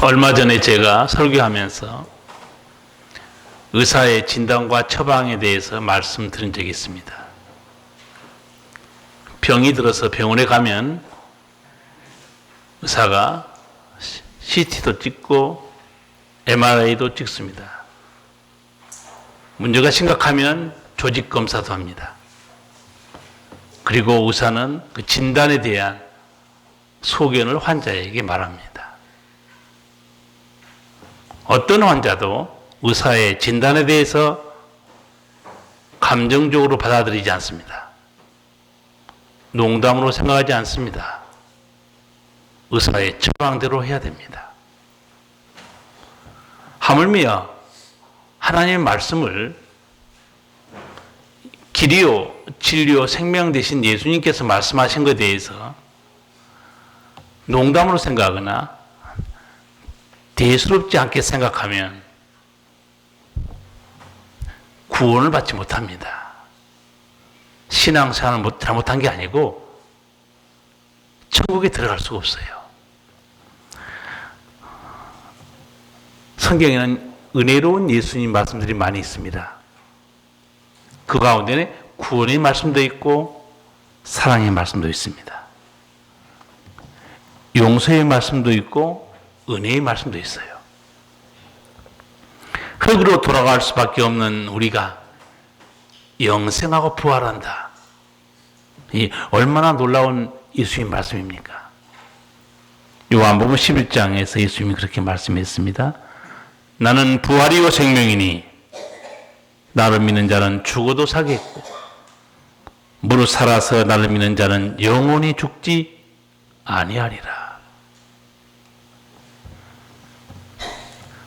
얼마 전에 제가 설교하면서 의사의 진단과 처방에 대해서 말씀드린 적이 있습니다. 병이 들어서 병원에 가면 의사가 CT도 찍고 MRI도 찍습니다. 문제가 심각하면 조직 검사도 합니다. 그리고 의사는 그 진단에 대한 소견을 환자에게 말합니다. 어떤 환자도 의사의 진단에 대해서 감정적으로 받아들이지 않습니다. 농담으로 생각하지 않습니다. 의사의 처방대로 해야 됩니다. 하물며 하나님의 말씀을 길이요, 진리요, 생명 되신 예수님께서 말씀하신 것에 대해서 농담으로 생각하거나 대수롭지 않게 생각하면 구원을 받지 못합니다. 신앙생활을 잘못한 게 아니고 천국에 들어갈 수가 없어요. 성경에는 은혜로운 예수님 말씀들이 많이 있습니다. 그 가운데는 구원의 말씀도 있고 사랑의 말씀도 있습니다. 용서의 말씀도 있고 은혜의 말씀도 있어요. 흙으로 돌아갈 수밖에 없는 우리가 영생하고 부활한다. 이 얼마나 놀라운 예수님 말씀입니까? 요한복음 11장에서 예수님이 그렇게 말씀했습니다. 나는 부활이요 생명이니 나를 믿는 자는 죽어도 살겠고 무릇 살아서 나를 믿는 자는 영원히 죽지 아니하리라.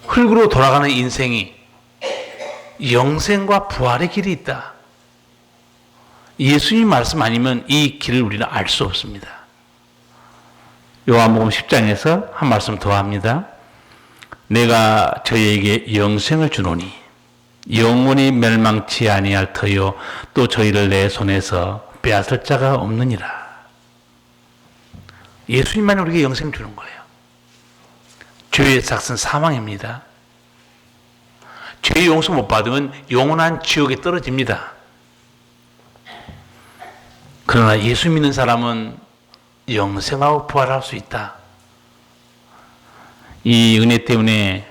흙으로 돌아가는 인생이 영생과 부활의 길이 있다. 예수님 말씀 아니면 이 길을 우리는 알 수 없습니다. 요한복음 10장에서 한 말씀 더 합니다. 내가 저희에게 영생을 주노니 영원히 멸망치 아니할 터요 또 저희를 내 손에서 빼앗을 자가 없느니라. 예수님만 우리에게 영생을 주는 거예요. 죄의 삭은 사망입니다. 죄 용서 못 받으면 영원한 지옥에 떨어집니다. 그러나 예수 믿는 사람은 영생하고 부활할 수 있다. 이 은혜 때문에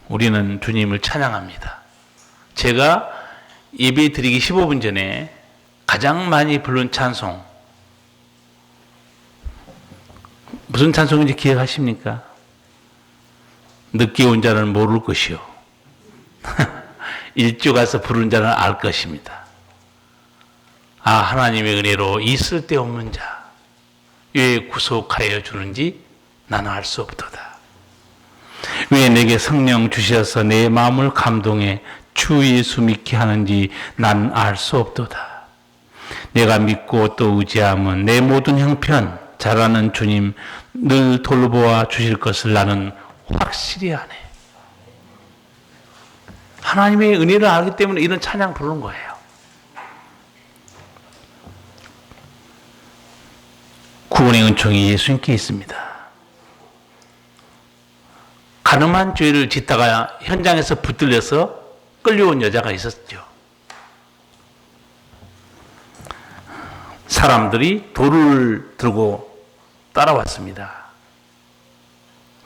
우리는 주님을 찬양합니다. 제가 예배 드리기 15분 전에 가장 많이 부른 찬송 무슨 찬송인지 기억하십니까? 늦게 온 자는 모를 것이요 일찍 가서 부른 자는 알 것입니다. 아, 하나님의 은혜로 이 쓸데없는 자 왜 구속하여 주는지 나는 알 수 없도다. 왜 내게 성령 주셔서 내 마음을 감동해 주 예수 믿게 하는지 난 알 수 없도다. 내가 믿고 또 의지함은 내 모든 형편 잘하는 주님 늘 돌보아 주실 것을 나는 확실히 아네. 하나님의 은혜를 알기 때문에 이런 찬양 부르는 거예요. 구원의 은총이 예수님께 있습니다. 가늠한 죄를 짓다가 현장에서 붙들려서 끌려온 여자가 있었죠. 사람들이 돌을 들고 따라왔습니다.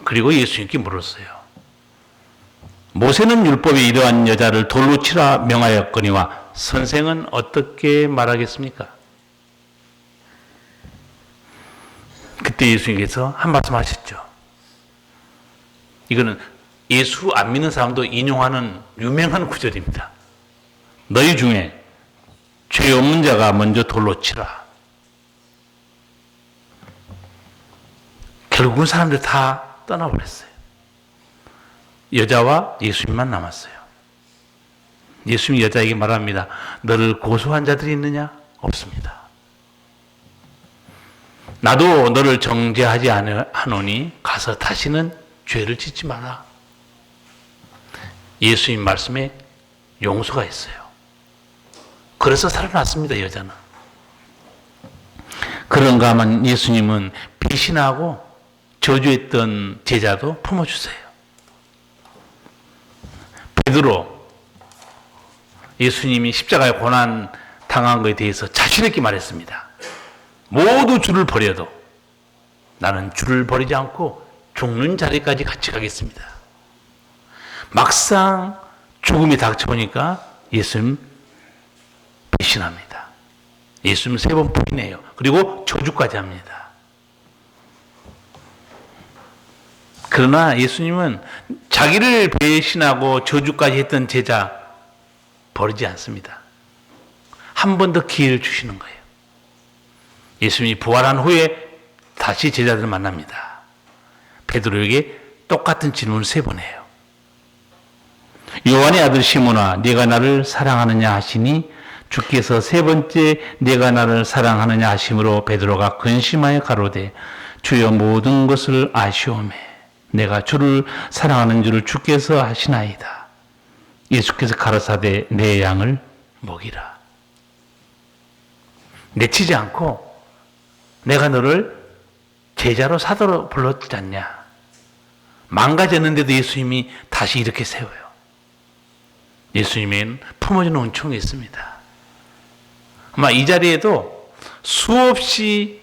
그리고 예수님께 물었어요. 모세는 율법에 이러한 여자를 돌로 치라 명하였거니와 선생은 어떻게 말하겠습니까? 그때 예수님께서 한 말씀 하셨죠. 이거는 예수 안 믿는 사람도 인용하는 유명한 구절입니다. 너희 중에 죄 없는 자가 먼저 돌로 치라. 결국은 사람들 다 떠나버렸어요. 여자와 예수님만 남았어요. 예수님이 여자에게 말합니다. 너를 고소한 자들이 있느냐? 없습니다. 나도 너를 정죄하지 않으니 가서 다시는 죄를 짓지 마라. 예수님 말씀에 용서가 있어요. 그래서 살아났습니다, 여자는. 그런가 하면 예수님은 배신하고 저주했던 제자도 품어주세요. 베드로, 예수님이 십자가에 고난 당한 것에 대해서 자신 있게 말했습니다. 모두 주를 버려도 나는 주를 버리지 않고 죽는 자리까지 같이 가겠습니다. 막상 죽음이 닥쳐오니까 예수님 배신합니다. 예수님 3번 부인해요. 그리고 저주까지 합니다. 그러나 예수님은 자기를 배신하고 저주까지 했던 제자 버리지 않습니다. 한 번 더 기회를 주시는 거예요. 예수님이 부활한 후에 다시 제자들을 만납니다. 베드로에게 똑같은 질문을 3번 해요. 요한의 아들 시몬아, 네가 나를 사랑하느냐 하시니 주께서 3번째 네가 나를 사랑하느냐 하심으로 베드로가 근심하여 가로되 주여 모든 것을 아시오매 내가 주를 사랑하는 줄을 주께서 아시나이다. 예수께서 가라사대 내 양을 먹이라. 내치지 않고 내가 너를 제자로 사도로 불렀지 않냐. 망가졌는데도 예수님이 다시 이렇게 세워요. 예수님에는 품어주는 은총이 있습니다. 아마 이 자리에도 수없이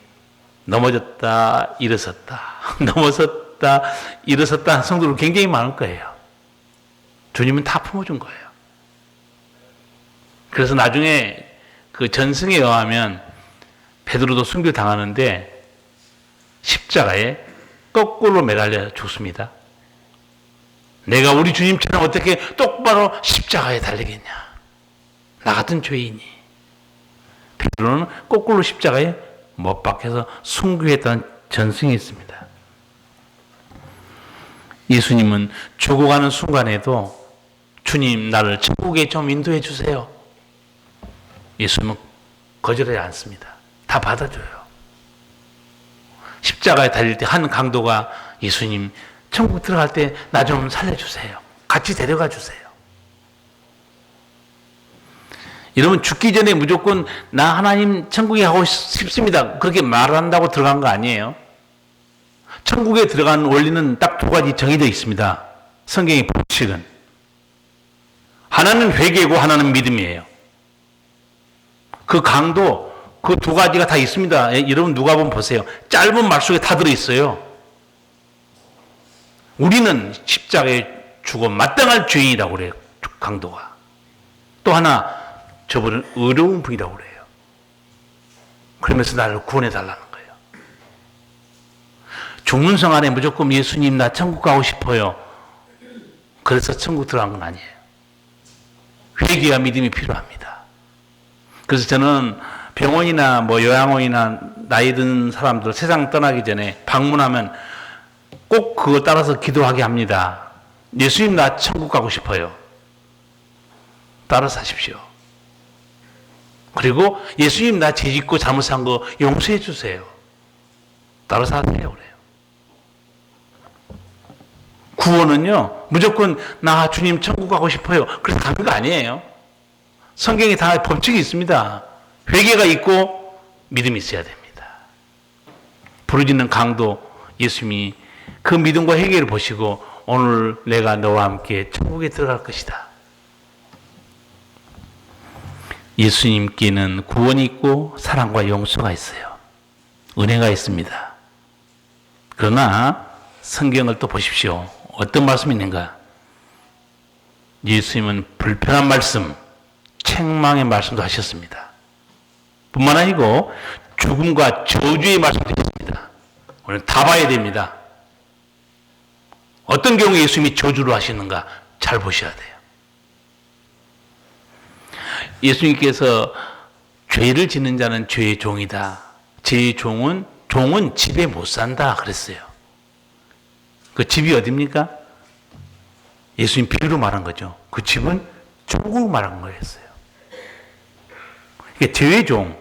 넘어졌다 일어섰다 넘어섰다 일어섰다 하는 성도들 굉장히 많을 거예요. 주님은 다 품어준 거예요. 그래서 나중에 그 전승에 의하면 베드로도 순교 당하는데 십자가에 거꾸로 매달려 죽습니다. 내가 우리 주님처럼 어떻게 똑바로 십자가에 달리겠냐. 나 같은 죄인이. 베드로는 거꾸로 십자가에 못 박혀서 순교했다는 전승이 있습니다. 예수님은 죽어가는 순간에도 주님 나를 천국에 좀 인도해 주세요. 예수님은 거절하지 않습니다. 다 받아줘요. 십자가에 달릴 때 한 강도가 예수님 천국 들어갈 때 나 좀 살려주세요. 같이 데려가 주세요. 여러분 죽기 전에 무조건 나 하나님 천국에 가고 싶습니다. 그렇게 말한다고 들어간 거 아니에요. 천국에 들어가는 원리는 딱 2가지 정해져 있습니다. 성경의 법칙은. 하나는 회개고 하나는 믿음이에요. 그 강도 그 2가지가 다 있습니다. 여러분 누가복음 보세요. 짧은 말 속에 다 들어있어요. 우리는 십자가에 죽어 마땅할 죄인이라고 그래요. 강도가. 또 하나 저분은 어려운 분이라고 그래요. 그러면서 나를 구원해 달라는 거예요. 중문성 안에 무조건 예수님 나 천국 가고 싶어요. 그래서 천국 들어간 건 아니에요. 회개와 믿음이 필요합니다. 그래서 저는 병원이나 뭐 요양원이나 나이 든 사람들 세상 떠나기 전에 방문하면 꼭 그거 따라서 기도하게 합니다. 예수님 나 천국 가고 싶어요. 따라서 하십시오. 그리고 예수님 나 죄짓고 잘못한 거 용서해 주세요. 따라서 하세요. 그래요. 구원은요 무조건 나 주님 천국 가고 싶어요. 그래서 가는 거 아니에요. 성경에 다 법칙이 있습니다. 회개가 있고 믿음이 있어야 됩니다. 부르짖는 강도 예수님이 그 믿음과 회개를 보시고 오늘 내가 너와 함께 천국에 들어갈 것이다. 예수님께는 구원이 있고 사랑과 용서가 있어요. 은혜가 있습니다. 그러나 성경을 또 보십시오. 어떤 말씀이 있는가? 예수님은 불편한 말씀, 책망의 말씀도 하셨습니다. 뿐만 아니고 죽음과 저주의 말씀도 하셨습니다. 오늘 다 봐야 됩니다. 어떤 경우에 예수님이 저주를 하시는가 잘 보셔야 돼요. 예수님께서 죄를 짓는 자는 죄의 종이다. 죄의 종은 집에 못 산다 그랬어요. 그 집이 어디입니까? 예수님 비유로 말한 거죠. 그 집은 천국을 말한 거였어요. 그러니까 죄의 종,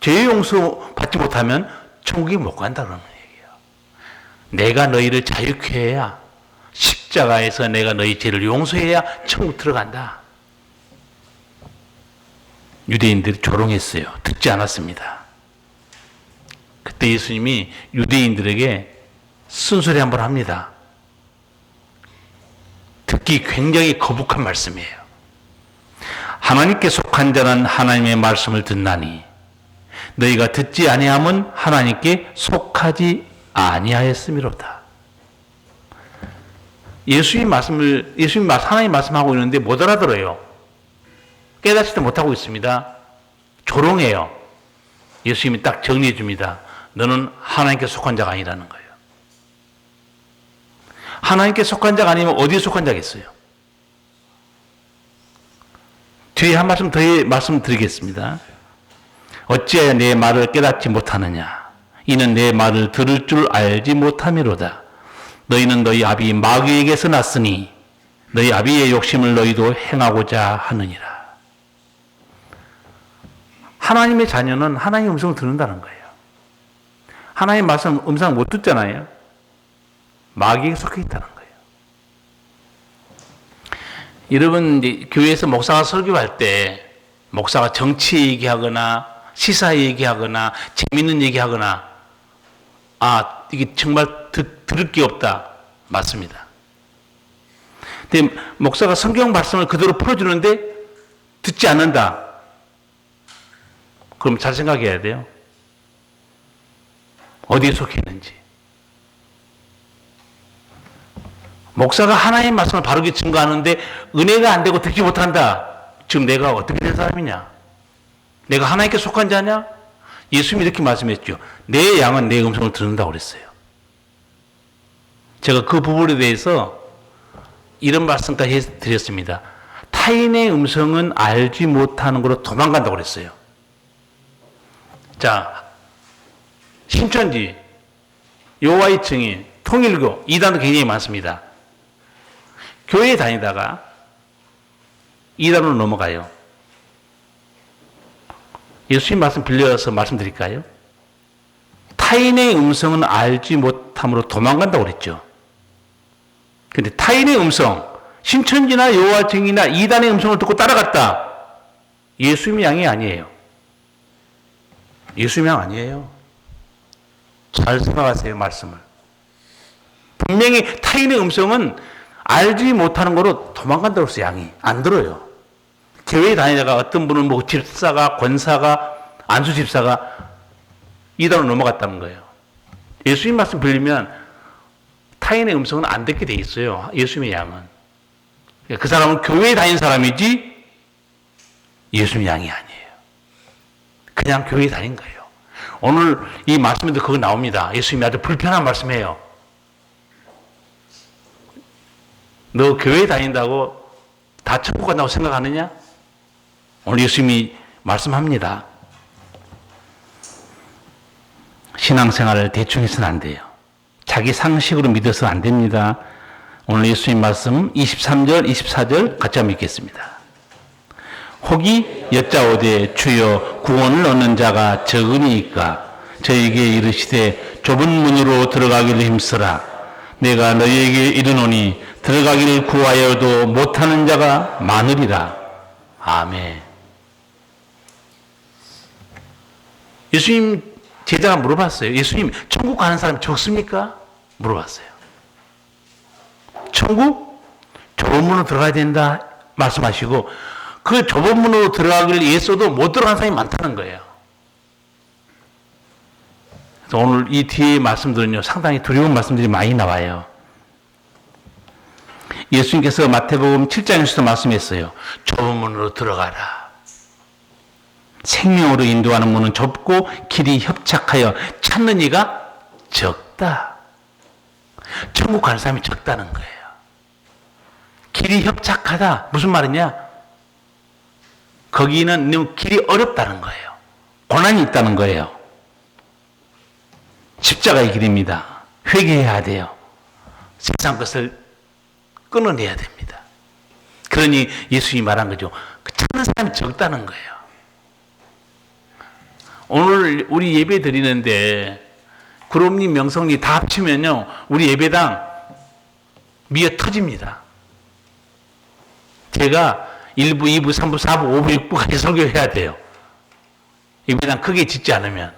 죄의 용서 받지 못하면 천국에 못 간다 그러는 얘기예요. 내가 너희를 자유케 해야 십자가에서 내가 너희 죄를 용서해야 천국 들어간다. 유대인들이 조롱했어요. 듣지 않았습니다. 그때 예수님이 유대인들에게 쓴소리 한번 합니다. 듣기 굉장히 거북한 말씀이에요. 하나님께 속한 자는 하나님의 말씀을 듣나니 너희가 듣지 아니함은 하나님께 속하지 아니하였음이로다. 하나님 말씀하고 있는데 못 알아들어요. 깨닫지도 못하고 있습니다. 조롱해요. 예수님이 딱 정리해 줍니다. 너는 하나님께 속한 자가 아니라는 거예요. 하나님께 속한 자가 아니면 어디에 속한 자겠어요? 뒤에 한 말씀 더 말씀드리겠습니다. 어찌하여 내 말을 깨닫지 못하느냐? 이는 내 말을 들을 줄 알지 못함이로다. 너희는 너희 아비 마귀에게서 났으니 너희 아비의 욕심을 너희도 행하고자 하느니라. 하나님의 자녀는 하나님의 음성을 듣는다는 거예요. 하나님의 말씀 음성을 못 듣잖아요. 마귀에게 속해 있다는 거예요. 여러분, 이제 교회에서 목사가 설교할 때 목사가 정치 얘기하거나 시사 얘기하거나 재밌는 얘기하거나 이게 정말 들을 게 없다. 맞습니다. 근데 목사가 성경 말씀을 그대로 풀어주는데 듣지 않는다. 그럼 잘 생각해야 돼요. 어디에 속해 있는지. 목사가 하나님의 말씀을 바르게 증거하는데 은혜가 안 되고 듣지 못한다. 지금 내가 어떻게 된 사람이냐? 내가 하나님께 속한 자냐? 예수님이 이렇게 말씀했죠. 내 양은 내 음성을 듣는다고 그랬어요. 제가 그 부분에 대해서 이런 말씀까지 해드렸습니다. 타인의 음성은 알지 못하는 것으로 도망간다고 그랬어요. 자, 신천지, 여호와의 증인, 통일교, 이단도 굉장히 많습니다. 교회에 다니다가 이단으로 넘어가요. 예수님 말씀 빌려서 말씀드릴까요? 타인의 음성은 알지 못함으로 도망간다고 그랬죠. 근데 타인의 음성, 신천지나 여호와 증인이나 이단의 음성을 듣고 따라갔다. 예수님의 양이 아니에요. 예수님의 양 아니에요. 잘 생각하세요, 말씀을. 분명히 타인의 음성은 알지 못하는 거로 도망간다고 해서 양이 안 들어요. 교회에 다니다가 어떤 분은 집사가, 권사가, 안수 집사가 이단으로 넘어갔다는 거예요. 예수님 말씀 빌리면 타인의 음성은 안 듣게 돼 있어요. 예수님의 양은. 그 사람은 교회에 다니는 사람이지 예수님의 양이 아니에요. 그냥 교회에 다닌 거예요. 오늘 이 말씀에도 그거 나옵니다. 예수님이 아주 불편한 말씀이에요. 너 교회에 다닌다고 다 천국 간다고 생각하느냐? 오늘 예수님이 말씀합니다. 신앙생활을 대충 해서는 안 돼요. 자기 상식으로 믿어서는 안 됩니다. 오늘 예수님 말씀 23절, 24절 같이 한번 읽겠습니다. 혹이 여짜오되 주여 구원을 얻는 자가 적으니까 저에게 이르시되 좁은 문으로 들어가기를 힘쓰라. 내가 너희에게 이르노니 들어가기를 구하여도 못하는 자가 많으리라. 아멘. 예수님 제자가 물어봤어요. 예수님 천국 가는 사람이 적습니까? 물어봤어요. 천국? 좁은 문으로 들어가야 된다 말씀하시고 그 좁은 문으로 들어가기를 애써도 못 들어가는 사람이 많다는 거예요. 그래서 오늘 이 뒤에 말씀들은요 상당히 두려운 말씀들이 많이 나와요. 예수님께서 마태복음 7장에서도 말씀했어요. 좁은 문으로 들어가라. 생명으로 인도하는 문은 좁고 길이 협착하여 찾는 이가 적다. 천국 가는 사람이 적다는 거예요. 길이 협착하다. 무슨 말이냐? 거기는 길이 어렵다는 거예요. 고난이 있다는 거예요. 십자가의 길입니다. 회개해야 돼요. 세상 것을 끊어내야 됩니다. 그러니 예수님이 말한 거죠. 찾는 사람이 적다는 거예요. 오늘 우리 예배 드리는데 구름님, 명성님 다 합치면요 우리 예배당 미어 터집니다. 제가 1부, 2부, 3부, 4부, 5부, 6부까지 설교해야 돼요. 예배당 크게 짓지 않으면.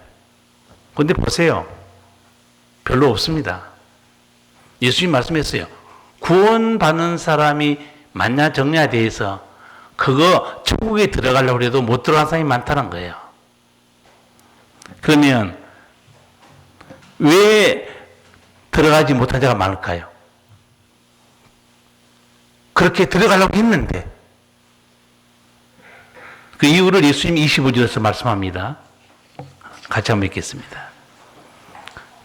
그런데 보세요. 별로 없습니다. 예수님 말씀했어요. 구원받는 사람이 맞냐 정냐에 대해서 그거 천국에 들어가려고 해도 못 들어간 사람이 많다는 거예요. 그러면 왜 들어가지 못한 자가 많을까요? 그렇게 들어가려고 했는데 그 이유를 예수님이 25절에서 말씀합니다. 같이 한번 읽겠습니다.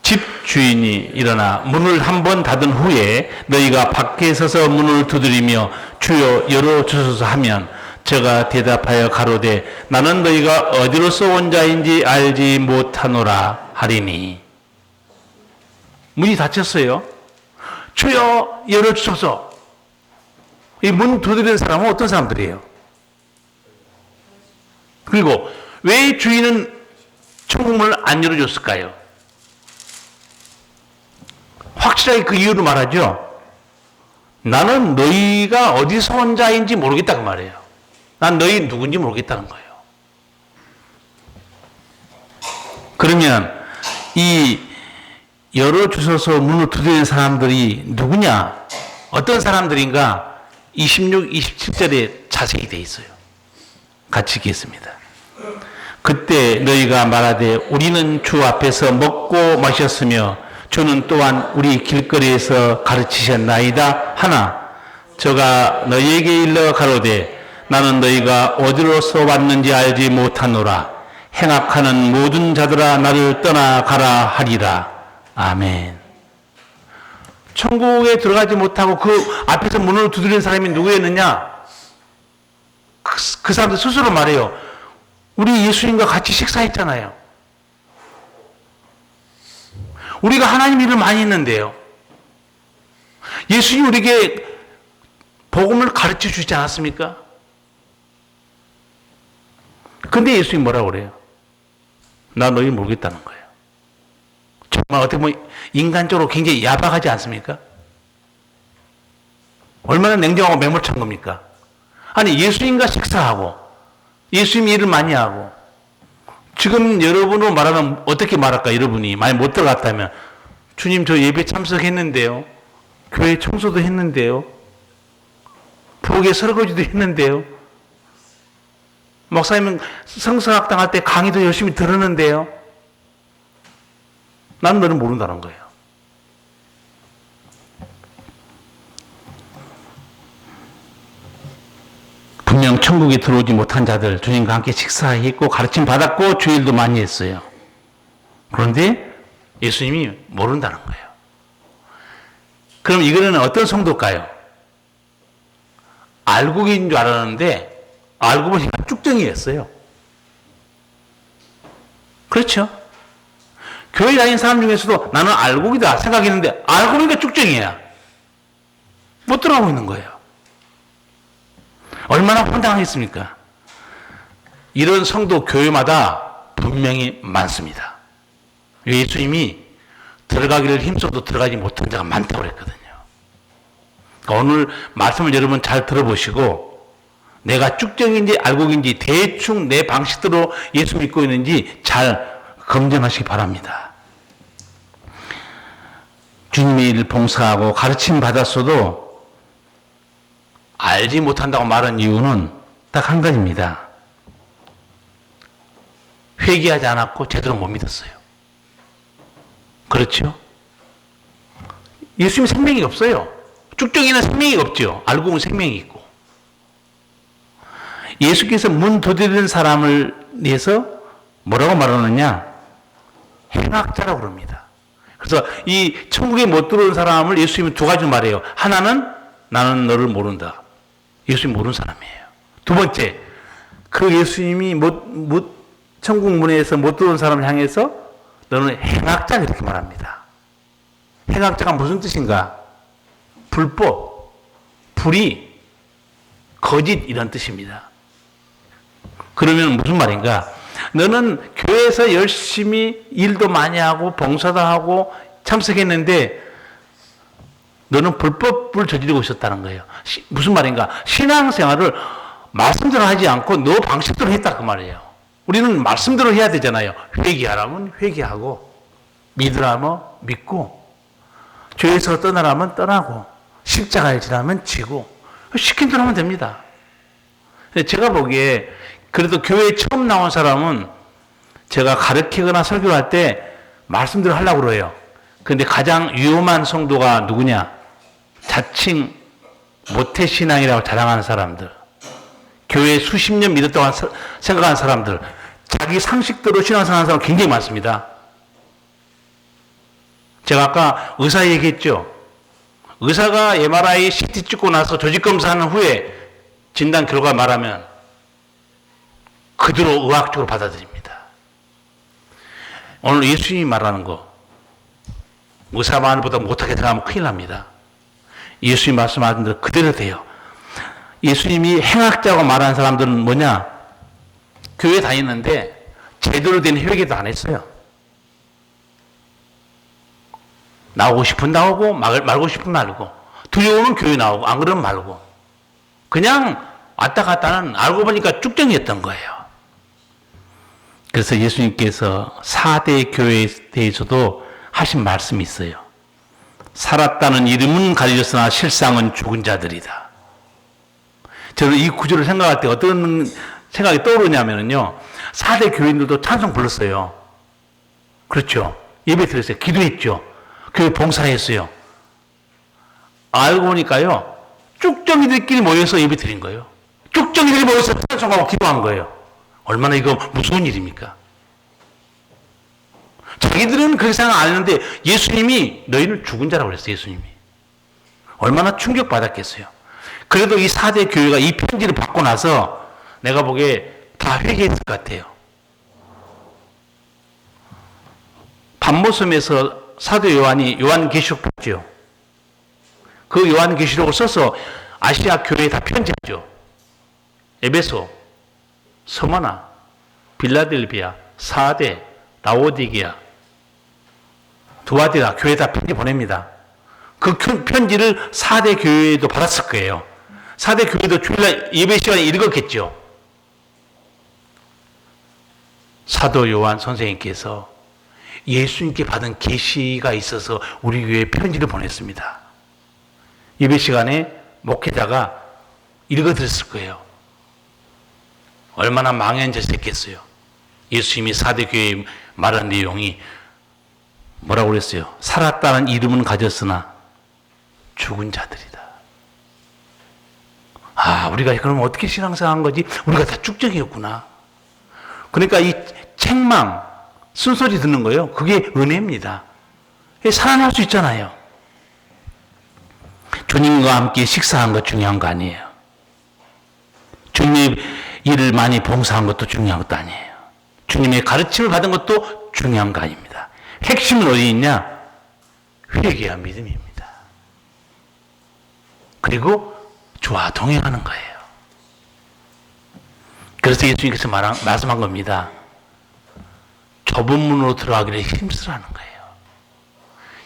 집주인이 일어나 문을 한 번 닫은 후에 너희가 밖에 서서 문을 두드리며 주여 열어주소서 하면 저가 대답하여 가로되 나는 너희가 어디로서 온 자인지 알지 못하노라 하리니. 문이 닫혔어요. 주여 열어주소서. 이 문 두드리는 사람은 어떤 사람들이에요? 그리고 왜 주인은 천국문을 안 열어줬을까요? 확실하게 그 이유를 말하죠. 나는 너희가 어디서 온 자인지 모르겠다 그 말이에요. 난 너희 누군지 모르겠다는 거예요. 그러면 이 열어주셔서 문을 두드리는 사람들이 누구냐? 어떤 사람들인가? 26, 27절에 자세히 되어 있어요. 같이 읽겠습니다. 그때 너희가 말하되 우리는 주 앞에서 먹고 마셨으며 주는 또한 우리 길거리에서 가르치셨나이다 하나 저가 너희에게 일러 가로되 나는 너희가 어디로서 왔는지 알지 못하노라. 행악하는 모든 자들아 나를 떠나가라 하리라. 아멘. 천국에 들어가지 못하고 그 앞에서 문을 두드리는 사람이 누구였느냐? 그 사람들 스스로 말해요. 우리 예수님과 같이 식사했잖아요. 우리가 하나님 일을 많이 했는데요. 예수님 우리에게 복음을 가르쳐 주지 않았습니까? 근데 예수님이 뭐라고 그래요? 나 너희 모르겠다는 거예요. 정말 어떻게 보면 인간적으로 굉장히 야박하지 않습니까? 얼마나 냉정하고 매몰찬 겁니까? 아니 예수님과 식사하고 예수님 일을 많이 하고 지금 여러분으로 말하면 어떻게 말할까? 여러분이 많이 못 들어갔다면 주님 저 예배 참석했는데요. 교회 청소도 했는데요. 부엌에 설거지도 했는데요. 목사님은 성서학당 할 때 강의도 열심히 들었는데요. 난 너는 모른다는 거예요. 분명 천국에 들어오지 못한 자들 주님과 함께 식사했고 가르침 받았고 주일도 많이 했어요. 그런데 예수님이 모른다는 거예요. 그럼 이거는 어떤 성도일까요? 알고 계신 줄 알았는데 알고 보니까 쭉정이였어요. 그렇죠? 교회 다니는 사람 중에서도 나는 알고기다 생각했는데 알고 보니까 쭉정이야. 못 들어가고 있는 거예요. 얼마나 황당하겠습니까? 이런 성도 교회마다 분명히 많습니다. 예수님이 들어가기를 힘써도 들어가지 못한 자가 많다고 그랬거든요. 그러니까 오늘 말씀을 여러분 잘 들어보시고 내가 쭉정인지 알고인지 대충 내 방식대로 예수 믿고 있는지 잘 검증하시기 바랍니다. 주님의 일을 봉사하고 가르침 받았어도 알지 못한다고 말한 이유는 딱 한 가지입니다. 회개하지 않았고 제대로 못 믿었어요. 그렇죠? 예수님 생명이 없어요. 쭉정이는 생명이 없죠. 알고 보면 생명이 있고. 예수께서 문 두드리는 사람을 위해서 뭐라고 말하느냐? 행악자라고 그럽니다. 그래서 이 천국에 못 들어오는 사람을 예수님이 두 가지 말해요. 하나는 나는 너를 모른다. 예수님 모르는 사람이에요. 두 번째, 그 예수님이 천국 문에서 못 들어온 사람을 향해서 너는 행악자 이렇게 말합니다. 행악자가 무슨 뜻인가? 불법, 불의, 거짓 이런 뜻입니다. 그러면 무슨 말인가? 너는 교회에서 열심히 일도 많이 하고 봉사도 하고 참석했는데 너는 불법을 저지르고 있었다는 거예요. 무슨 말인가? 신앙생활을 말씀대로 하지 않고 너 방식대로 했다 그 말이에요. 우리는 말씀대로 해야 되잖아요. 회개하라면 회개하고 믿으라면 믿고 교회에서 떠나라면 떠나고 십자가에 지나면 지고 시킨 대로 하면 됩니다. 제가 보기에 그래도 교회에 처음 나온 사람은 제가 가르치거나 설교할 때 말씀들을 하려고 그래요. 그런데 가장 위험한 성도가 누구냐? 자칭 모태신앙이라고 자랑하는 사람들, 교회 수십 년 믿었다고 생각하는 사람들, 자기 상식대로 신앙생활하는 사람 굉장히 많습니다. 제가 아까 의사 얘기했죠. 의사가 MRI, CT 찍고 나서 조직검사하는 후에 진단 결과 말하면 그대로 의학적으로 받아들입니다. 오늘 예수님이 말하는 거 의사 말보다 못하게 들어가면 큰일 납니다. 예수님 말씀하신 대로 그대로 돼요. 예수님이 행악자고 말하는 사람들은 뭐냐? 교회 다니는데 제대로 된 회개도 안 했어요. 나오고 싶으면 나오고 말고 싶으면 말고, 두려우면 교회 나오고 안 그러면 말고, 그냥 왔다 갔다는 알고 보니까 쭉정이었던 거예요. 그래서 예수님께서 4대 교회에 대해서도 하신 말씀이 있어요. 살았다는 이름은 가려졌으나 실상은 죽은 자들이다. 저는 이 구절을 생각할 때 어떤 생각이 떠오르냐면요, 4대 교인들도 찬송 불렀어요. 그렇죠. 예배 드렸어요. 기도했죠. 교회 봉사했어요. 알고 보니까요, 쭉정이들끼리 모여서 예배 드린 거예요. 쭉정이들이 모여서 찬송하고 기도한 거예요. 얼마나 이거 무서운 일입니까? 자기들은 그렇게 생각 안 했는데 예수님이 너희는 죽은 자라고 그랬어요. 예수님이. 얼마나 충격받았겠어요. 그래도 이 4대 교회가 이 편지를 받고 나서 내가 보기에 다 회개했을 것 같아요. 반모섬에서 사도 요한이 요한계시록 봤죠. 그 요한계시록을 써서 아시아 교회에 다 편지하죠. 에베소, 서머나, 빌라델비아, 사대, 라오디게아, 두아디라 교회 다 편지 보냅니다. 그 편지를 4대 교회에도 받았을 거예요. 4대 교회도 주일날 예배 시간에 읽었겠죠. 사도 요한 선생님께서 예수님께 받은 계시가 있어서 우리 교회에 편지를 보냈습니다. 예배 시간에 목회자가 읽어드렸을 거예요. 얼마나 망연자실했겠어요. 예수님이 4대 교회에 말한 내용이 뭐라고 그랬어요? 살았다는 이름은 가졌으나 죽은 자들이다. 아, 우리가 그럼 어떻게 신앙생활한 거지? 우리가 다 쭉정이었구나. 그러니까 이 책망, 쓴소리 듣는 거예요. 그게 은혜입니다. 살아날 수 있잖아요. 주님과 함께 식사한 것 중요한 거 아니에요. 주님의 일을 많이 봉사한 것도 중요한 것도 아니에요. 주님의 가르침을 받은 것도 중요한 거 아닙니다. 핵심은 어디 있냐? 회개와 믿음입니다. 그리고 주와 동행하는 거예요. 그래서 예수님께서 말씀한 겁니다. 좁은 문으로 들어가기를 힘쓰라는 거예요.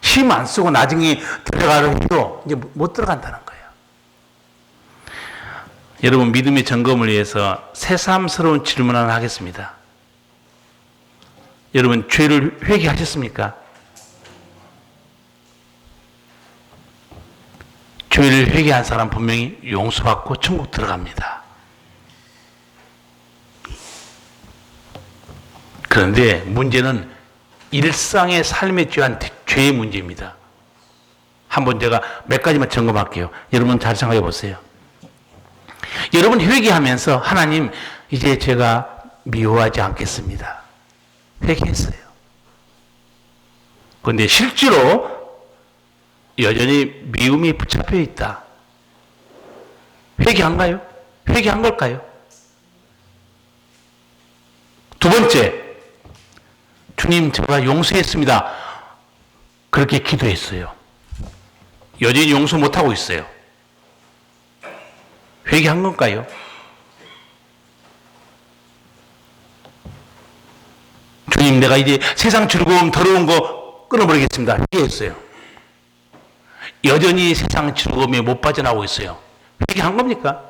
힘 안 쓰고 나중에 들어가려 해도 이제 못 들어간다는 거예요. 여러분, 믿음의 점검을 위해서 새삼스러운 질문 하나 하겠습니다. 여러분, 죄를 회개하셨습니까? 죄를 회개한 사람 분명히 용서받고 천국 들어갑니다. 그런데 문제는 일상의 삶에 취한 죄의 문제입니다. 한번 제가 몇 가지만 점검할게요. 여러분 잘 생각해 보세요. 여러분 회개하면서 하나님 이제 제가 미워하지 않겠습니다. 회개했어요. 그런데 실제로 여전히 미움이 붙잡혀 있다. 회개한가요? 회개한 걸까요? 두 번째, 주님 제가 용서했습니다. 그렇게 기도했어요. 여전히 용서 못하고 있어요. 회개한 건가요? 주님 내가 이제 세상 즐거움 더러운 거 끊어버리겠습니다. 회개했어요. 여전히 세상 즐거움에 못 빠져나오고 있어요. 회개한 겁니까?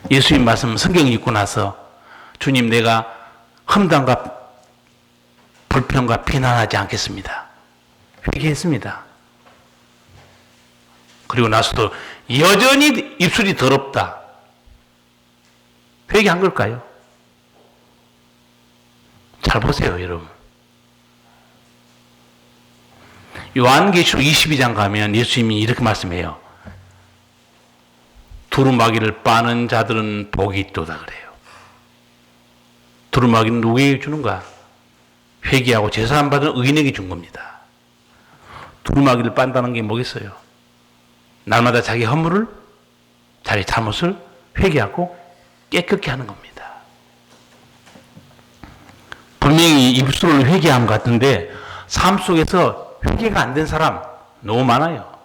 예수님 말씀 성경 읽고 나서 주님 내가 험담과 불평과 비난하지 않겠습니다. 회개했습니다. 그리고 나서도 여전히 입술이 더럽다. 회개한 걸까요? 잘 보세요, 여러분. 요한계시록 22장 가면 예수님이 이렇게 말씀해요. 두루마기를 빠는 자들은 복이 있도다 그래요. 두루마기는 누구에게 주는가? 회개하고 제사함 받은 의인에게 준 겁니다. 두루마기를 빤다는 게 뭐겠어요? 날마다 자기 허물을, 자기 잘못을 회개하고 깨끗게 하는 겁니다. 분명히 입술을 회개한 것 같은데 삶 속에서 회개가 안 된 사람 너무 많아요.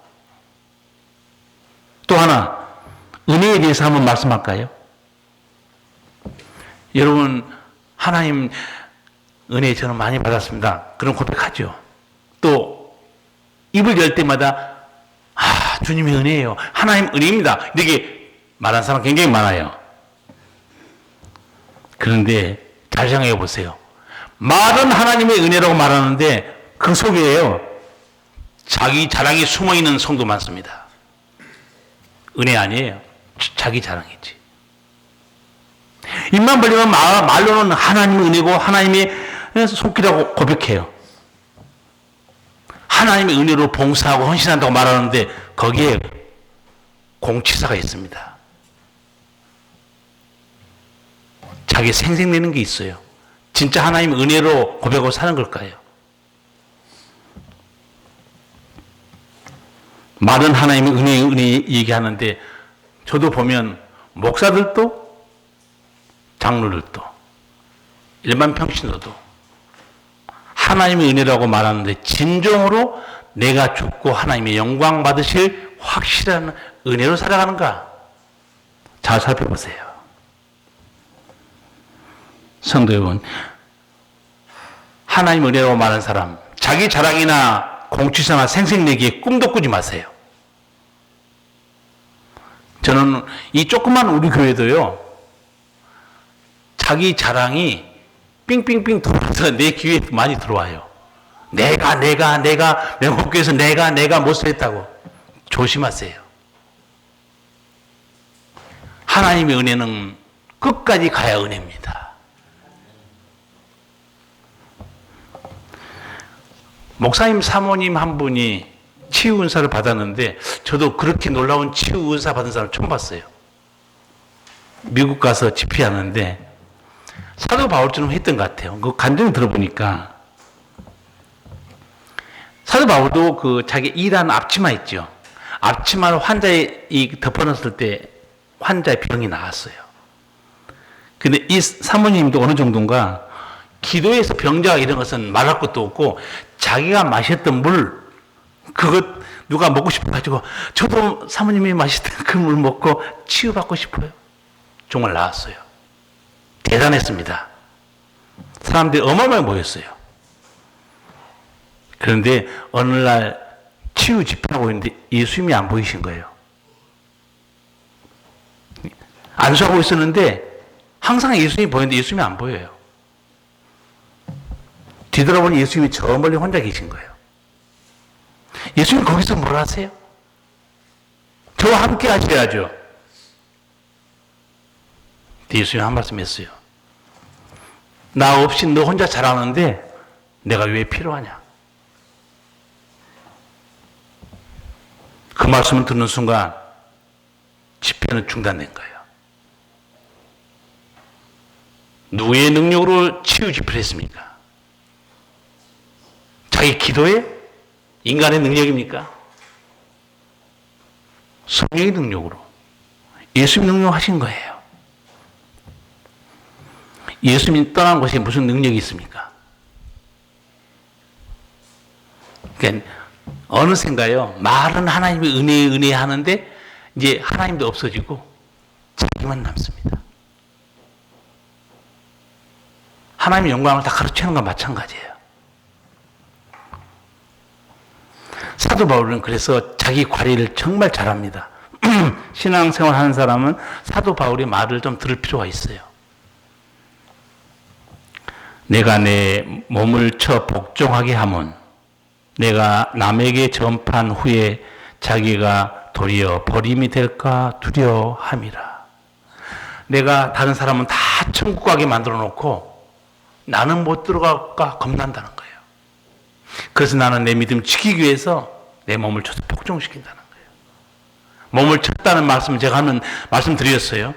또 하나, 은혜에 대해서 한번 말씀할까요? 여러분, 하나님 은혜 저는 많이 받았습니다. 그런 고백하죠. 또 입을 열 때마다 주님의 은혜예요. 하나님 은혜입니다. 이렇게 말하는 사람 굉장히 많아요. 그런데 잘 생각해 보세요. 말은 하나님의 은혜라고 말하는데 그 속에요, 자기 자랑이 숨어있는 성도 많습니다. 은혜 아니에요. 자기 자랑이지. 입만 벌리면 말로는 하나님의 은혜고 하나님의 손길이라고 고백해요. 하나님의 은혜로 봉사하고 헌신한다고 말하는데 거기에 공치사가 있습니다. 자기 생색내는 게 있어요. 진짜 하나님의 은혜로 고백하고 사는 걸까요? 말은 하나님의 은혜 얘기하는데 저도 보면 목사들도 장로들도 일반 평신도도 하나님의 은혜라고 말하는데 진정으로 내가 죽고 하나님의 영광 받으실 확실한 은혜로 살아가는가? 잘 살펴보세요. 성도 여러분, 하나님의 은혜라고 말하는 사람, 자기 자랑이나 공치사나 생색내기에 꿈도 꾸지 마세요. 저는 이 조그만 우리 교회도요, 자기 자랑이 삥삥삥 돌아서 내 귀에 많이 들어와요. 내가 명목교회에서 내가 못했다고. 조심하세요. 하나님의 은혜는 끝까지 가야 은혜입니다. 목사님 사모님 한 분이 치유 은사를 받았는데 저도 그렇게 놀라운 치유 은사 받은 사람 처음 봤어요. 미국 가서 집회하는데 사도 바울처럼 했던 것 같아요. 그 간증 들어보니까 사도 바울도 그 자기 일한 앞치마 있죠. 앞치마를 환자에 덮어놨을 때 환자의 병이 나았어요. 근데 이 사모님도 어느 정도인가 기도에서 병자가 이런 것은 말할 것도 없고 자기가 마셨던 물 그것 누가 먹고 싶어가지고 저도 사모님이 마시던 그 물 먹고 치유받고 싶어요. 정말 나았어요. 대단했습니다. 사람들이 어마어마하게 모였어요. 그런데 어느 날 치유 집회하고 있는데 예수님이 안 보이신 거예요. 안수하고 있었는데 항상 예수님이 보이는데 예수님이 안 보여요. 뒤돌아보니 예수님이 저 멀리 혼자 계신 거예요. 예수님 거기서 뭘 하세요? 저와 함께 하셔야죠. 예수님 한 말씀 했어요. 나 없이 너 혼자 잘하는데 내가 왜 필요하냐? 그 말씀을 듣는 순간 집회는 중단된 거예요. 누구의 능력으로 치유 집회를 했습니까? 자기 기도에? 인간의 능력입니까? 성령의 능력으로 예수님 능력 하신 거예요. 예수님이 떠난 곳에 무슨 능력이 있습니까? 그러니까 어느샌가요, 말은 하나님의 은혜 하는데 이제 하나님도 없어지고 자기만 남습니다. 하나님의 영광을 다 가르치는 건 마찬가지예요. 사도 바울은 그래서 자기 관리를 정말 잘합니다. 신앙생활 하는 사람은 사도 바울의 말을 좀 들을 필요가 있어요. 내가 내 몸을 쳐 복종하게 하면 내가 남에게 전파한 후에 자기가 도리어 버림이 될까 두려워함이라. 내가 다른 사람은 다 천국 가게 만들어 놓고 나는 못 들어갈까 겁난다는 거예요. 그래서 나는 내 믿음 지키기 위해서 내 몸을 쳐서 복종시킨다는 거예요. 몸을 쳤다는 말씀 제가 하는 말씀 드렸어요.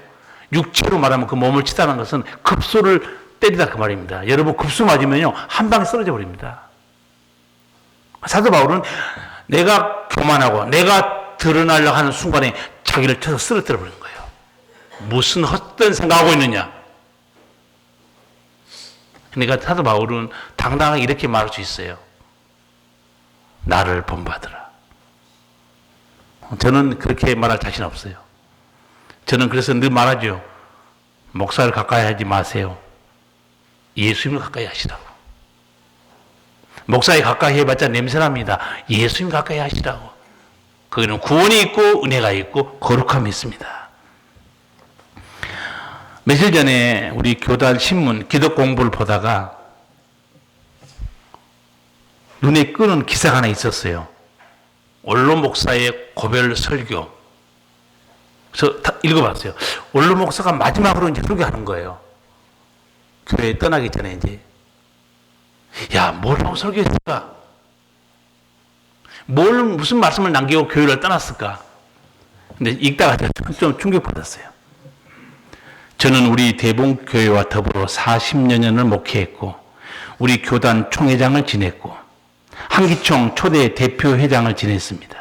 육체로 말하면 그 몸을 치다는 것은 급소를 때리다 그 말입니다. 여러분 급소 맞으면요 한 방에 쓰러져 버립니다. 사도 바울은 내가 교만하고 내가 드러나려고 하는 순간에 자기를 쳐서 쓰러뜨려 버린 거예요. 무슨 헛된 생각하고 있느냐. 그러니까 사도 바울은 당당하게 이렇게 말할 수 있어요. 나를 본받으라. 저는 그렇게 말할 자신 없어요. 저는 그래서 늘 말하죠. 목사를 가까이 하지 마세요. 예수님을 가까이 하시라고. 목사에 가까이 해봤자 냄새납니다. 예수님 가까이 하시라고. 거기는 구원이 있고 은혜가 있고 거룩함이 있습니다. 며칠 전에 우리 교단 신문 기독 공부를 보다가 눈에 끄는 기사가 하나 있었어요. 원로 목사의 고별 설교. 그래서 읽어봤어요. 원로 목사가 마지막으로 이제 설교하는 거예요. 교회 떠나기 전에 이제. 야, 뭘 하고 설교했을까? 무슨 말씀을 남기고 교회를 떠났을까? 근데 읽다가 좀 충격받았어요. 저는 우리 대봉교회와 더불어 40여년을 목회했고, 우리 교단 총회장을 지냈고, 한기총 초대 대표회장을 지냈습니다.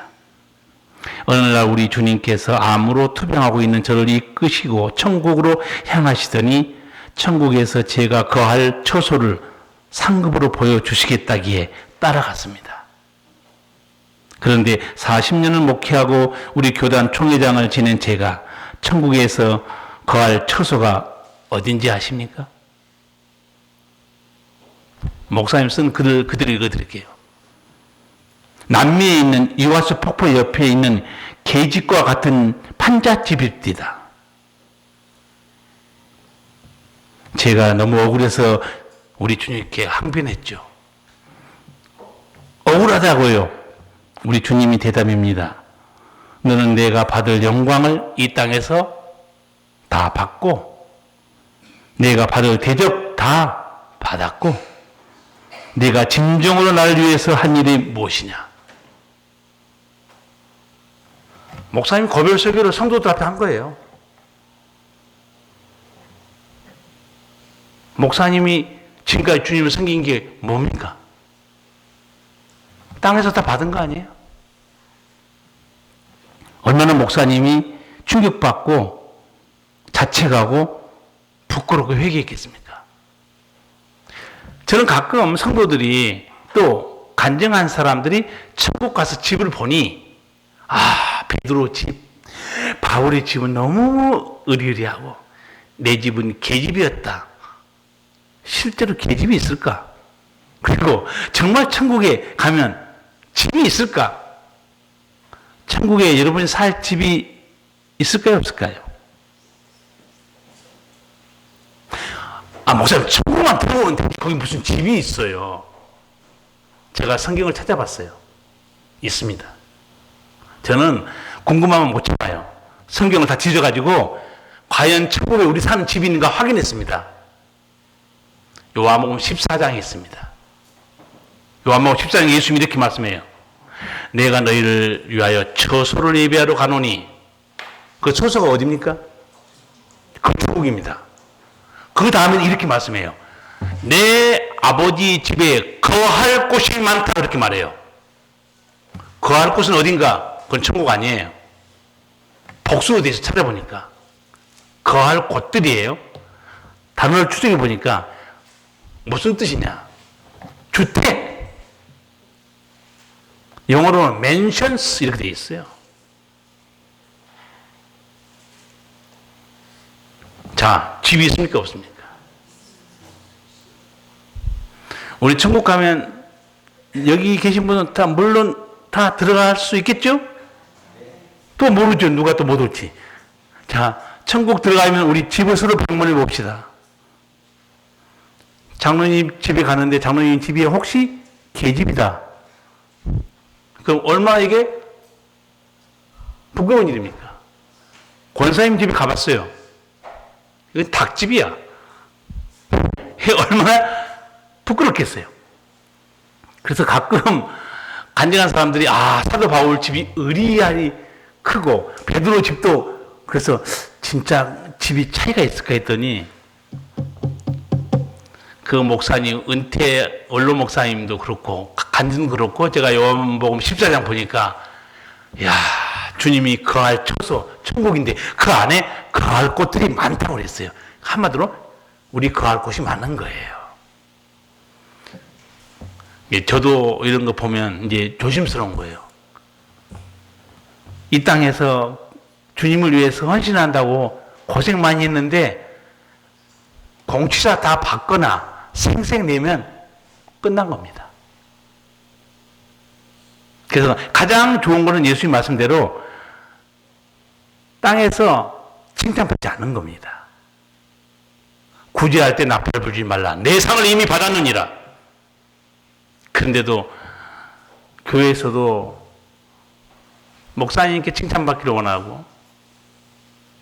어느 날 우리 주님께서 암으로 투병하고 있는 저를 이끄시고 천국으로 향하시더니 천국에서 제가 거할 처소를 상급으로 보여주시겠다기에 따라갔습니다. 그런데 40년을 목회하고 우리 교단 총회장을 지낸 제가 천국에서 거할 처소가 어딘지 아십니까? 목사님 쓴 글을 그대로 읽어드릴게요. 남미에 있는 이와수 폭포 옆에 있는 계집과 같은 판잣집입니다. 제가 너무 억울해서 우리 주님께 항변했죠. 억울하다고요. 우리 주님이 대답입니다. 너는 내가 받을 영광을 이 땅에서 다 받고 내가 받을 대접 다 받았고 네가 진정으로 나를 위해서 한 일이 무엇이냐? 목사님 고별 설교를 성도들 앞에 한 거예요. 목사님이 지금까지 주님을 섬긴 게 뭡니까? 땅에서 다 받은 거 아니에요? 얼마나 목사님이 충격받고 자책하고 부끄럽고 회개했겠습니까? 저는 가끔 성도들이 또 간증한 사람들이 천국 가서 집을 보니 베드로 집, 바울의 집은 너무 으리으리하고 내 집은 계집이었다. 실제로 계집이 있을까? 그리고 정말 천국에 가면 집이 있을까? 천국에 여러분이 살 집이 있을까요? 없을까요? 목사님 천국만 들어오는데 거기 무슨 집이 있어요? 제가 성경을 찾아봤어요. 있습니다. 저는 궁금하면 못 참아요. 성경을 다 뒤져가지고 과연 천국에 우리 사는 집이 있는가 확인했습니다. 요한복음 14장에 있습니다. 요한복음 14장에 예수님이 이렇게 말씀해요. 내가 너희를 위하여 처소를 예비하러 가노니 그 처소가 어디입니까? 그 천국입니다. 그 다음에 이렇게 말씀해요. 내 아버지 집에 거할 곳이 많다 그렇게 말해요. 거할 곳은 어딘가? 그건 천국 아니에요. 복수로 돼서 찾아보니까 거할 곳들이에요. 단어를 추정해 보니까 무슨 뜻이냐? 주택. 영어로는 mansions 이렇게 되어 있어요. 자, 집이 있습니까? 없습니까? 우리 천국 가면 여기 계신 분은 다 물론 다 들어갈 수 있겠죠? 또 모르죠. 누가 또 못 올지. 자, 천국 들어가면 우리 집을 서로 방문해 봅시다. 장로님 집에 가는데 장로님 집이 혹시 계집이다. 그럼 얼마나 이게 부끄러운 일입니까? 권사님 집에 가봤어요. 이건 닭집이야. 얼마나 부끄럽겠어요. 그래서 가끔 간증한 사람들이 사도 바울 집이 의리하리 크고 베드로 집도 그래서 진짜 집이 차이가 있을까 했더니 그 목사님 은퇴 원로 목사님도 그렇고 간증도 그렇고 제가 요한복음 14장 보니까 야 주님이 거할 처소 천국인데 그 안에 거할 곳들이 많다고 그랬어요. 한마디로 우리 거할 곳이 많은 거예요. 저도 이런 거 보면 이제 조심스러운 거예요. 이 땅에서 주님을 위해서 헌신한다고 고생 많이 했는데 공치사 다 받거나 생색 내면 끝난 겁니다. 그래서 가장 좋은 거는 예수님 말씀대로 땅에서 칭찬받지 않는 겁니다. 구제할 때 나팔 불지 말라. 내 상을 이미 받았느니라. 그런데도 교회에서도 목사님께 칭찬받기를 원하고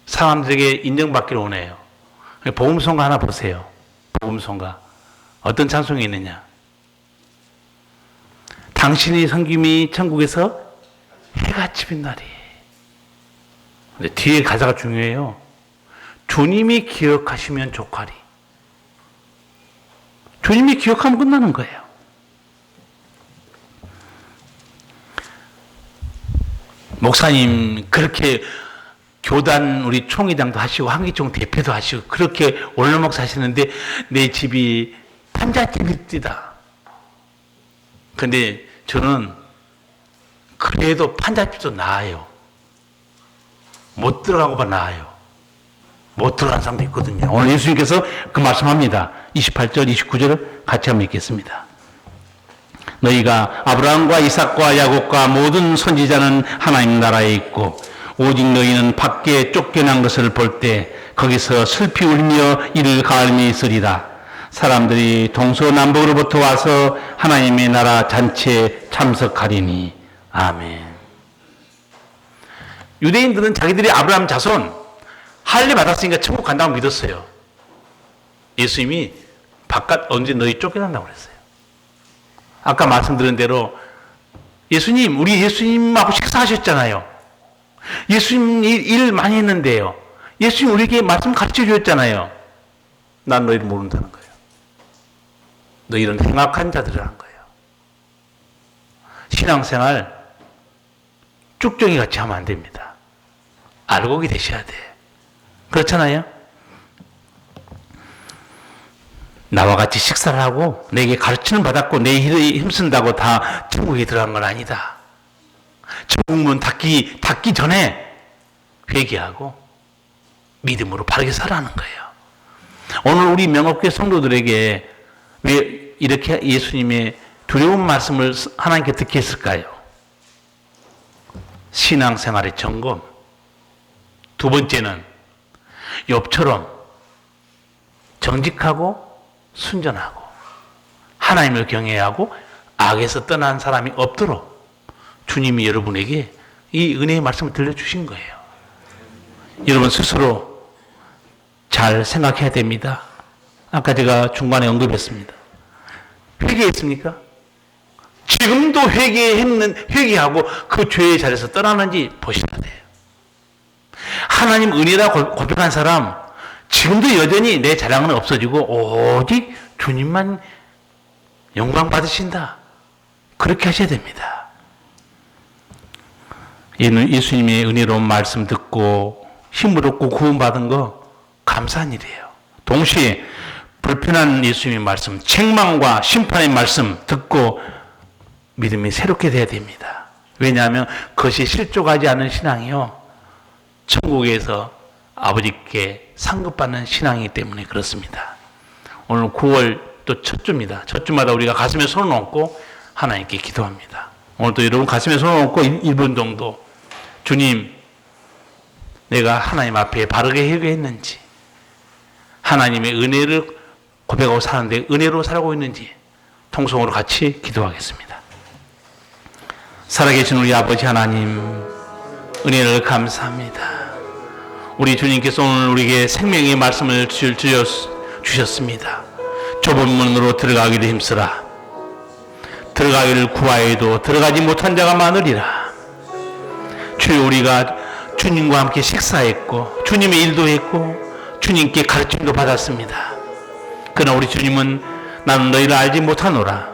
사람들에게 인정받기를 원해요. 복음성가 하나 보세요. 복음성가. 어떤 찬송이 있느냐. 당신이 섬김이 천국에서 해같이 빛나리. 근데 뒤에 가사가 중요해요. 주님이 기억하시면 족하리. 주님이 기억하면 끝나는 거예요. 목사님 그렇게 교단 우리 총회장도 하시고 한기총 대표도 하시고 그렇게 원로목사 하시는데 내 집이 판잣집이다. 근데 저는 그래도 판잣집도 나아요. 못 들어가고 봐 나아요. 못 들어간 사람도 있거든요. 오늘 예수님께서 그 말씀합니다. 28절 29절을 같이 한번 읽겠습니다. 너희가 아브라함과 이삭과 야곱과 모든 선지자는 하나님 나라에 있고 오직 너희는 밖에 쫓겨난 것을 볼 때 거기서 슬피 울며 이를 가을미 있으리라. 사람들이 동서남북으로부터 와서 하나님의 나라 잔치에 참석하리니. 아멘. 유대인들은 자기들이 아브라함 자손 할례 받았으니까 천국 간다고 믿었어요. 예수님이 바깥 언제 너희 쫓겨난다고 그랬어요. 아까 말씀드린 대로 예수님, 우리 예수님하고 식사하셨잖아요. 예수님 일 많이 했는데요. 예수님 우리에게 말씀 가르쳐 주셨잖아요. 난 너희를 모른다는 거예요. 너희는 행악한 자들이라는 거예요. 신앙생활 쭉정이 같이 하면 안 됩니다. 알곡이 되셔야 돼. 그렇잖아요. 나와 같이 식사를 하고 내게 가르치는 받았고 내 일에 힘쓴다고 다 천국에 들어간 건 아니다. 천국문 닫기 전에 회개하고 믿음으로 바르게 살아가는 거예요. 오늘 우리 명업교회 성도들에게 왜 이렇게 예수님의 두려운 말씀을 하나님께 듣게 했을까요? 신앙생활의 점검. 두 번째는 욥처럼 정직하고 순전하고 하나님을 경외하고 악에서 떠난 사람이 없도록 주님이 여러분에게 이 은혜의 말씀을 들려주신 거예요. 여러분 스스로 잘 생각해야 됩니다. 아까 제가 중간에 언급했습니다. 회개했습니까? 지금도 회개하고 그 죄의 자리에서 떠나는지 보셔야 돼요. 하나님 은혜라 고백한 사람 지금도 여전히 내 자랑은 없어지고 오직 주님만 영광 받으신다. 그렇게 하셔야 됩니다. 예수님의 은혜로운 말씀 듣고 힘을 얻고 구원받은 거 감사한 일이에요. 동시에 불편한 예수님의 말씀, 책망과 심판의 말씀 듣고 믿음이 새롭게 돼야 됩니다. 왜냐하면 그것이 실족하지 않은 신앙이요. 천국에서 아버지께 상급받는 신앙이기 때문에 그렇습니다. 오늘 9월 또 첫 주입니다. 첫 주마다 우리가 가슴에 손을 얹고 하나님께 기도합니다. 오늘도 여러분 가슴에 손을 얹고 1분 정도 주님, 내가 하나님 앞에 바르게 회개했는지, 하나님의 은혜를 고백하고 사는데 은혜로 살고 있는지 통성으로 같이 기도하겠습니다. 살아계신 우리 아버지 하나님, 은혜를 감사합니다. 우리 주님께서 오늘 우리에게 생명의 말씀을 주셨습니다. 좁은 문으로 들어가기를 힘쓰라. 들어가기를 구하여도 들어가지 못한 자가 많으리라. 주여, 우리가 주님과 함께 식사했고 주님의 일도 했고 주님께 가르침도 받았습니다. 그러나 우리 주님은 나는 너희를 알지 못하노라,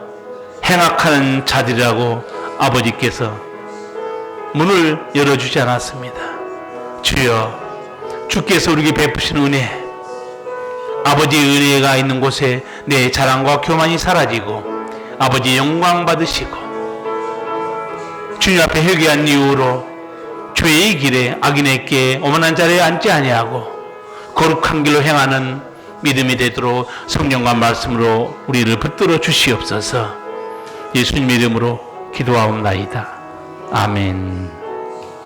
행악하는 자들이라고 아버지께서 문을 열어주지 않았습니다. 주여, 주께서 우리에게 베푸시는 은혜, 아버지의 은혜가 있는 곳에 내 자랑과 교만이 사라지고 아버지의 영광 받으시고 주님 앞에 회개한 이후로 죄의 길에 악인의 께 오만한 자리에 앉지 아니하고 거룩한 길로 행하는 믿음이 되도록 성령과 말씀으로 우리를 붙들어 주시옵소서. 예수님의 이름으로 기도하옵나이다. 아멘.